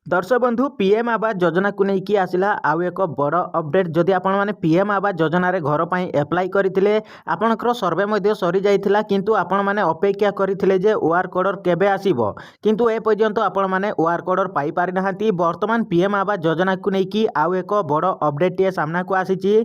दर्शक बंधु पीएम आवास योजना को लेकिन आसला आउ एक बड़ अपडेट जदि आपण मैंने पीएम आवास योजना रे घर पर एप्लाय करते आपणकर सर्वे सरी जाइथिला किंतु आपण मैंने अपेक्षा करते जे ओआर कोडर केबे आसीबो किंतु ए पर्यंत आपण मैंने ओआर कोडर पाई पारि नाहांती। वर्तमान पीएम आवास योजना को लेकिन आउ एक बड़ अपडेट टे सामना को आसीची।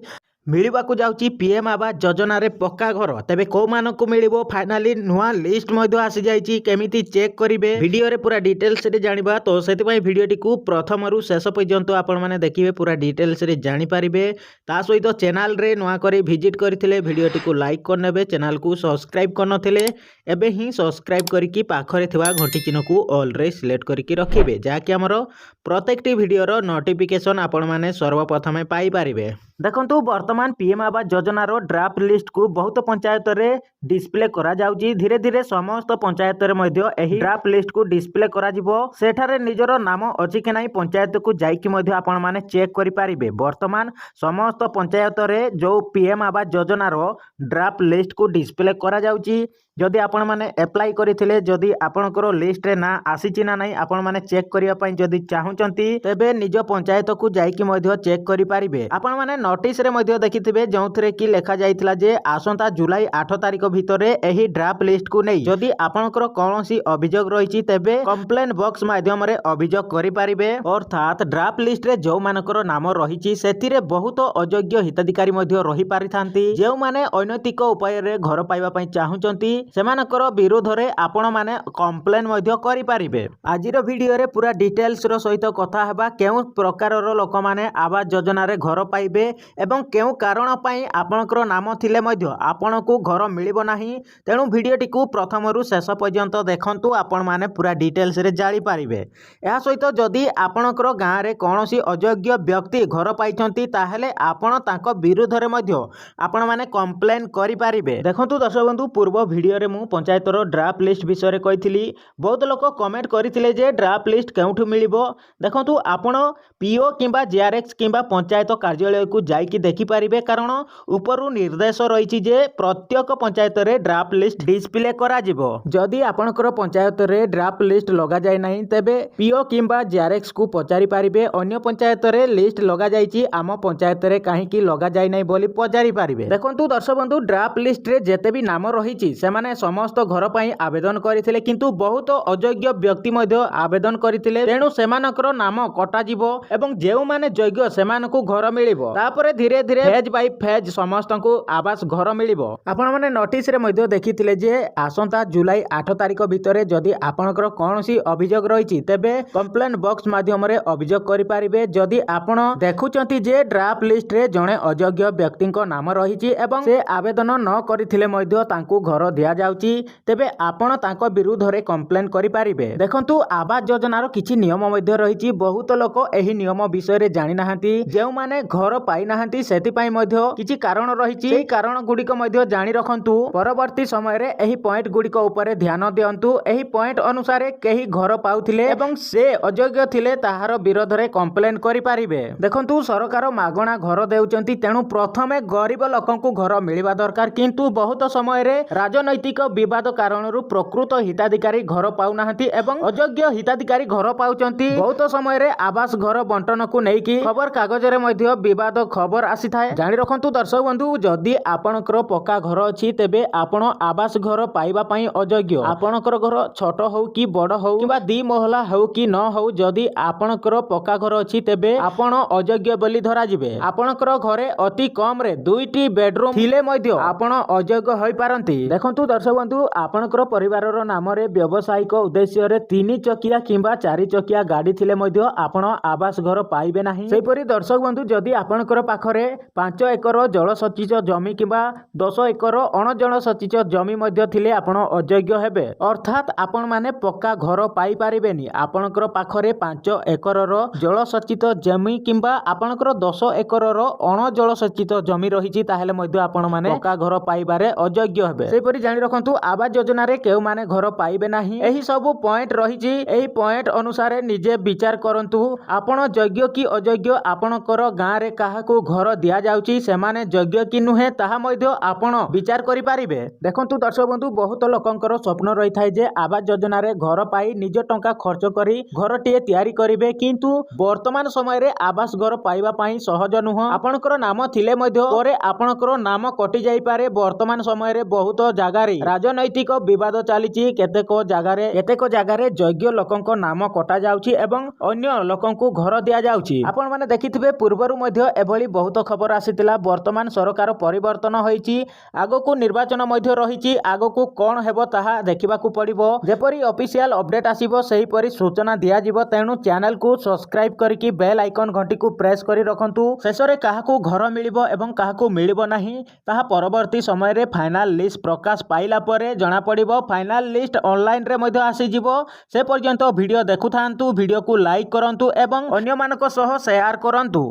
मिलवाकू जाउची पीएम आवास योजना रे पक्का घर तेबे को मानकू मिलिबो फाइनली नुआ लिस्ट मध्य आसी जाइची केमिति चेक करिवे वीडियो रे पूरा डिटेल्स रे जानिबा। तो सेति पई वीडियोटी को प्रथम रु शेष पर्यंत आपण माने देखिबे पूरा डिटेल्स रे जानि पारिबे। ता सहित चैनल रे नुआ करी विजिट करथिले वीडियोटी को लाइक करनेबे चैनल को सब्सक्राइब करनथिले एबे ही सब्सक्राइब करिकी पाखरे थिबा घंटी चिन्ह को ऑल रे सिलेक्ट करिकी रखिबे जाकि हमरो प्रत्येकटी वीडियो रो नोटिफिकेशन आपण माने सर्वप्रथम पाई पारिबे। देखंतु वर्तमान पीएम आवास योजना रो ड्राफ्ट लिस्ट को बहुत पंचायत रे डिस्प्ले करा जाउची। धीरे धीरे समस्त पंचायत रे मध्य एही ड्राफ्ट लिस्ट को डिस्प्ले करा जिवो। सेठारे निजर नाम अछि कि नाही पंचायत को जाइकी मध्य आपण माने चेक करि पारिबे। वर्तमान समस्त पंचायत रे जो पीएम आवास योजना रो ड्राफ्ट लिस्ट को डिस्प्ले करा जाउची। जदि आपण माने अप्लाई करिथिले जदि आपणकर लिस्ट रे ना आसीची ना नाही आपण माने चेक करिया पई जदि चाहुचंती तेबे निज पंचायत को जाइकी मध्य चेक करि पारिबे। आपण माने नोटिस रे मध्य देखिथिबे जोंथरे कि लेखा जाइथिला जे आसंता जुलाई 8 तारिख भितरे एही ड्राफ्ट लिस्ट को नै जदि आपणकर कोनोसी अभियोग रहिची तेबे कंप्लेन बॉक्स माध्यम रे अभियोग करि पारिबे। अर्थात ड्राफ्ट लिस्ट रे जो मानकर नाम रहिची सेतिरे बहुत अयोग्य हिताधिकारी मध्य रहि पारिथांती। जे माने अनैतिक उपाय रे घर पाइबा पई चाहुचंती सेमानकर विरोध रे आपण माने कंप्लेन मध्य करि पारिबे। आजिर वीडियो रे पूरा डिटेल्स रो सहित कथा हेबा केउ प्रकार रो लोक माने आवास योजना रे घर पाइबे एवं केउ कारण पई आपणकर नाम थिले मध्य आपणकू घर मिलिबो नाही। तेणु वीडियोटी को प्रथम रु शेष पर्यंत देखंतु आपण माने पूरा डिटेल्स रे जानि पारिबे। या सहित जदि आपणकर गाँ रे कोनोसी अयोग्य व्यक्ति घर पाइचंती ताहेले आपण तांको विरोध रे मध्य आपण माने कंप्लेन करि पारिबे। देखंतु दर्शक बंधु पूर्व वीडियो रे मु पंचायत रो ड्राफ्ट लिस्ट विषय रे कहिथिली बहुत लोक कमेंट करथिले जे ड्राफ्ट लिस्ट केउठु मिलिबो। देखंतु आपण पीओ किंबा जेआरएक्स किंबा पंचायत कार्यालय को जाइकी देखि पारिबे कारण ऊपरु निर्देश रहिछि जे प्रत्येक पंचायत रे ड्राफ्ट लिस्ट डिस्प्ले करा जिवो। जदि आपणकर पंचायत रे ड्राफ्ट लिस्ट लगा जाय नाही तेबे पीओ किंबा जेआरएक्स को पचारि पारिबे। अन्य पंचायत रे लिस्ट लगा जायछि आम पंचायत रे काहे की लगा जाय नाही बोली पचारि पारिबे। देखंतु दर्शक बंधु ड्राफ्ट लिस्ट रे जेते भी नाम रहिछि सेमाने समस्त घर पई आवेदन करथिले किंतु बहुत अयोग्य व्यक्ति मध्य आवेदन करथिले। तेणु सेमानकर नाम कटा जिवो एवं जेउ माने योग्य सेमानकू घर मिलिबो। तापरे धीरे धीरे फेज बाय फेज समस्त को आवास घर मिलिबो। आपण माने नोटिस रे मध्य देखिथिले जे आसंता जुलाई 8 तारिख भितरे जदि आपणकर कोनोसी अभियोग रहिछि तेबे कंप्लेन बॉक्स माध्यम रे अभियोग करि पारिबे। जदि आपण देखुचंती जे ड्राफ्ट लिस्ट रे जणे अयोग्य व्यक्तिको नाम रहिछि एवं से आवेदन न करथिले मध्य तांकू घर दिया जाउची तेबे आपण तांको विरुद्ध रे कंप्लेन करि पारिबे। देखंतु आवास योजना रो किछि नियम मध्य रहिछि बहुत लोक एही नियम विषय रे जानि नाहांती। जेउ माने घर पाइ नाहांती सेति पई मध्य किछि कारण रहिछि सेही कारण गुडिक मध्य जानि रखंतु। परवर्ती समय रे एही पॉइंट गुडिक ऊपर ध्यान दियंतु। एही पॉइंट अनुसार केही घर पाउथिले एवं से अयोग्य थिले ताहार विरोध रे कंप्लेन करि पारिबे। देखंतु सरकार मागणा घर देउचंती तेणु प्रथमे गरीब लोकंकु घर मिलिबा दरकार किंतु बहुत समय रे राजनैतिक विवाद कारणरू प्रकृत हिताधिकारी घर पाउ नाहांती एवं अयोग्य हिताधिकारी घर पाउचंती। बहुत समय रे आवास घर बंटन को नेकी खबर कागज रे मध्य विवाद खबर आसी थाए। जानि रखंतु दर्शक बंधु जदि आपणकर पक्का घर अछि तेबे आपण आवास घर पाइबा पई अयोग्य। आपणकर घर छोट हो कि बड़ हो किबा दी महला हो कि न हो जदि आपणकर पक्का घर अछि तेबे आपण अयोग्य बोली धरा जिवे। आपणकर घरे अति कम रे 2टी बेडरूम थिले मध्य आपण अयोग्य होई पारंती। देखंतु दर्शक बंधु आपणकर परिवार रो नाम रे व्यावसायिक उद्देश्य रे 3 चकिया किंबा 4 चकिया गाड़ी थिले मध्य आपण आवास घर पाइबे नाही। सेहि परि दर्शक बंधु जदि आपणकर पाखरे 5 एकर जलसचित जमी किंबा 10 एकर अणजलसचित जमी मध्य थिले आपण अयोग्य हेबे। अर्थात आपण माने पक्का घर पाई पारिबेनी। आपणकर पाखरे 5 एकर रो जलसचित जमी किंबा आपणकर 10 एकर रो अणजलसचित जमी रहिछि ताहेले मध्य आपण माने पक्का घर पाइबारे अयोग्य हेबे। सेहि परि जानि ଜାଣି ରଖନ୍ତୁ ଆବାସ ଯୋଜନାରେ କେଉଁମାନେ ଘର ପାଇବେ ନାହିଁ। ଏହି ସବୁ ପଏଣ୍ଟ ରହିଛି। ଏହି ପଏଣ୍ଟ ଅନୁସାରେ ନିଜେ ବିଚାର କରନ୍ତୁ ଆପଣ ଯୋଗ୍ୟ କି ଅଯୋଗ୍ୟ। ଆପଣଙ୍କର ଗାଁରେ କାହାକୁ ଘର ଦିଆଯାଉଛି ସେମାନେ ଯୋଗ୍ୟ କି ନୁହେଁ ତାହା ମଧ୍ୟ ଆପଣ ବିଚାର କରିପାରିବେ। ଦେଖନ୍ତୁ ଦର୍ଶକ ବନ୍ଧୁ ବହୁତ ଲୋକଙ୍କର ସ୍ୱପ୍ନ ରହିଥାଏ ଯେ ଆବାସ ଯୋଜନାରେ ଘର ପାଇ ନିଜ ଟଙ୍କା ଖର୍ଚ୍ଚ କରି ଘରଟିଏ ତିଆରି କରିବେ, କିନ୍ତୁ ବର୍ତ୍ତମାନ ସମୟରେ ଆବାସ ଘର ପାଇବା ପାଇଁ ସହଜ ନୁହଁ। ଆପଣଙ୍କର ନାମ ଥିଲେ ମଧ୍ୟ ପରେ ଆପଣଙ୍କର ନାମ କଟି ଯାଇପାରେ। ବର୍ତ୍ତମାନ ସମୟରେ ବହୁତ ଜାଗାରେ ରାଜନୈତିକ ବିବାଦ ଚାଲିଛି। କେତେକ ଜାଗାରେ ଯୋଗ୍ୟ ଲୋକଙ୍କ ନାମ କଟା ଯାଉଛି ଏବଂ ଅନ୍ୟ ଲୋକଙ୍କୁ ଘର ଦିଆଯାଉଛି। ଆପଣମାନେ ଦେଖିଥିବେ ପୂର୍ବରୁ ମଧ୍ୟ ଏଭଳି ବହୁତ ଖବର ଆସିଥିଲା। ବର୍ତ୍ତମାନ ସରକାର ପରିବର୍ତ୍ତନ ହୋଇଛି, ଆଗକୁ ନିର୍ବାଚନ ମଧ୍ୟ ରହିଛି। ଆଗକୁ କ'ଣ ହେବ ତାହା ଦେଖିବାକୁ ପଡ଼ିବ। ଯେପରି ଅଫିସିଆଲ ଅପଡେଟ୍ ଆସିବ ସେହିପରି ସୂଚନା ଦିଆଯିବ। ତେଣୁ ଚ୍ୟାନେଲକୁ ସବସ୍କ୍ରାଇବ କରିକି ବେଲ୍ ଆଇକନ୍ ଘଣ୍ଟିକୁ ପ୍ରେସ୍ କରି ରଖନ୍ତୁ। ଶେଷରେ କାହାକୁ ଘର ମିଳିବ ଏବଂ କାହାକୁ ମିଳିବ ନାହିଁ ତାହା ପରବର୍ତ୍ତୀ ସମୟରେ ଫାଇନାଲ ଲିଷ୍ଟ ପ୍ରକାଶ ପାଇଲା ପରେ ଜଣାପଡ଼ିବ। ଫାଇନାଲ ଲିଷ୍ଟ ଅନଲାଇନରେ ମଧ୍ୟ ଆସିଯିବ। ସେ ପର୍ଯ୍ୟନ୍ତ ଭିଡ଼ିଓ ଦେଖୁଥାନ୍ତୁ, ଭିଡ଼ିଓକୁ ଲାଇକ୍ କରନ୍ତୁ ଏବଂ ଅନ୍ୟମାନଙ୍କ ସହ ସେୟାର କରନ୍ତୁ।